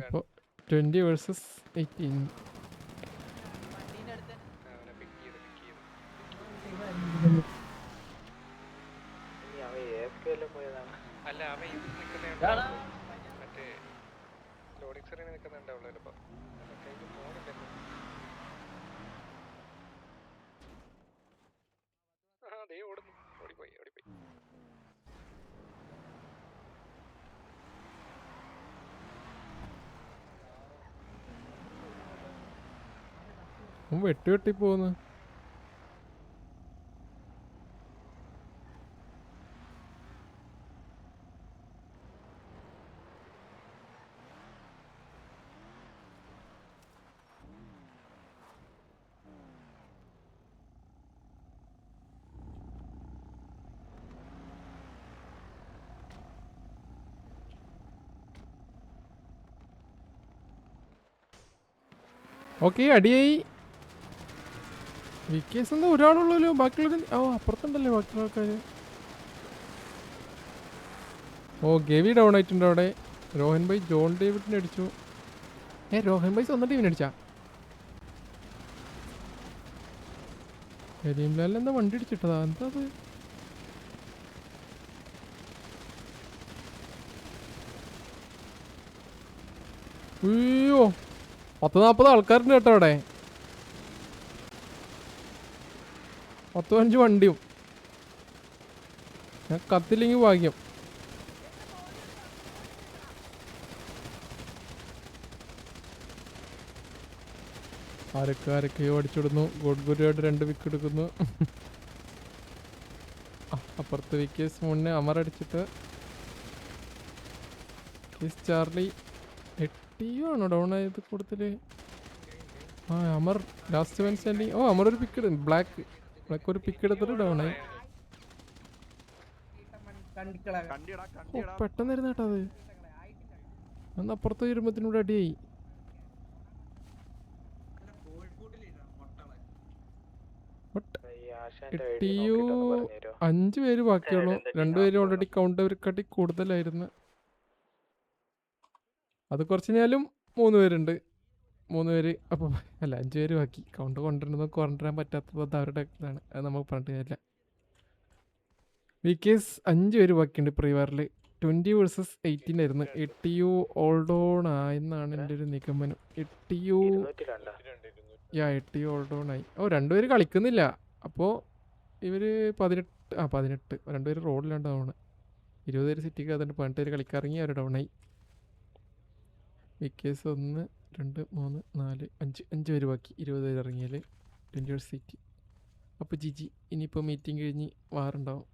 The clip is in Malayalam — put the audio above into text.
അപ്പോൾ 20 വേഴ്സസ് 18. അല്ല അവൻ ഇത് നിൽക്കുന്നേ മറ്റേ ലോഡിംഗ് സെറിന് നിൽക്കുന്നുണ്ടാവുള്ളൂ ചിലപ്പോ കയ്യിൽ ഫോണില്ലല്ലോ. ആ ദേ ഓടുന്നു, ഓടിപ്പോയി. വെട്ടി പോകുന്നു. ഓക്കെ, അടിയായി. വിക്കേസ് എന്താ ഒരാളുള്ളല്ലോ, ബാക്കിയുള്ളവർ അപ്പുറത്തുണ്ടല്ലേ ബാക്കിയുള്ള ആൾക്കാർ. ഗവി ഡൗൺ ആയിട്ടുണ്ട് അവിടെ. രോഹൻ ഭായ് ജോൺ ഡേവിഡിനെ അടിച്ചു. രോഹൻ ഭായ് സ്വന്തം ടീമിനെ അടിച്ചാ. കരീംലാലിൽ എന്താ വണ്ടി അടിച്ചിട്ടതാ, എന്താ അത്? അയ്യോ, 40-40 ആൾക്കാരുണ്ട് കേട്ടോ അവിടെ. 10-15 വണ്ടിയും. ഞാൻ കത്തില്ലെങ്കിൽ ഭാഗ്യം. ആരൊക്കെയോ അടിച്ചിടുന്നു. ഗോഡ്ഗുരുവായിട്ട് 2 വിക്കറ്റ് എടുക്കുന്നു. അപ്പുറത്ത് വിക്കേസ് മുന്നേ അമർ അടിച്ചിട്ട് ചാർലി 8 ആണോ ഡൗൺ ആയത് കൂടുതല്? Amar last one standing. Amar ഒരു പിക്ക് ബ്ലാക്ക് ഒരു പിക്ക് എടുത്തിട്ട് ഡൗൺ ആയി. പെട്ടെന്നായിരുന്നു കേട്ടോ അത്. അന്ന് അപ്പുറത്ത് വരുമ്പത്തിനൂടെ അടിയായി. 5 പേര് ബാക്കിയുള്ളൂ. 2 പേര് ഓൾറെഡി കൗണ്ട് അവർക്കാട്ടി കൂടുതലായിരുന്നു. അത് കുറച്ച് കഴിഞ്ഞാലും 3 പേരുണ്ട്. 3 പേര് അപ്പോൾ അല്ല 5 പേര് ബാക്കി. കൗണ്ട് കൊണ്ടുവരാൻ പറ്റാത്തത് അവരുടെ ഇതാണ്. അത് നമുക്ക് പറഞ്ഞിട്ട് കാര്യമില്ല. വിക്കേസ് 5 പേര് ബാക്കിയുണ്ട് പ്രീവാറിൽ. 20 വേഴ്സസ് 18 ആയിരുന്നു. 8U ഓൾഡോൺ ആയെന്നാണ് എൻ്റെ ഒരു നിഗമനം. 8U ഓൾഡ് ഓൺ ആയി. 2 പേര് കളിക്കുന്നില്ല. അപ്പോൾ ഇവർ 18 2 പേര് റോഡിലാണ് ഡൗൺ. 20 പേര് സിറ്റിക്ക് അതുകൊണ്ട് 18 പേര് കളിക്കാറിങ്ങി അവർ ഡൗൺ ആയി. വിക്കേസ് 1 2 3 4 5 പേര് ബാക്കി. 20 പേര് ഇറങ്ങിയാൽ 20 സിറ്റി. അപ്പോൾ ജിജി. ഇനിയിപ്പോൾ മീറ്റിംഗ് കഴിഞ്ഞ് വാറുണ്ടാവും.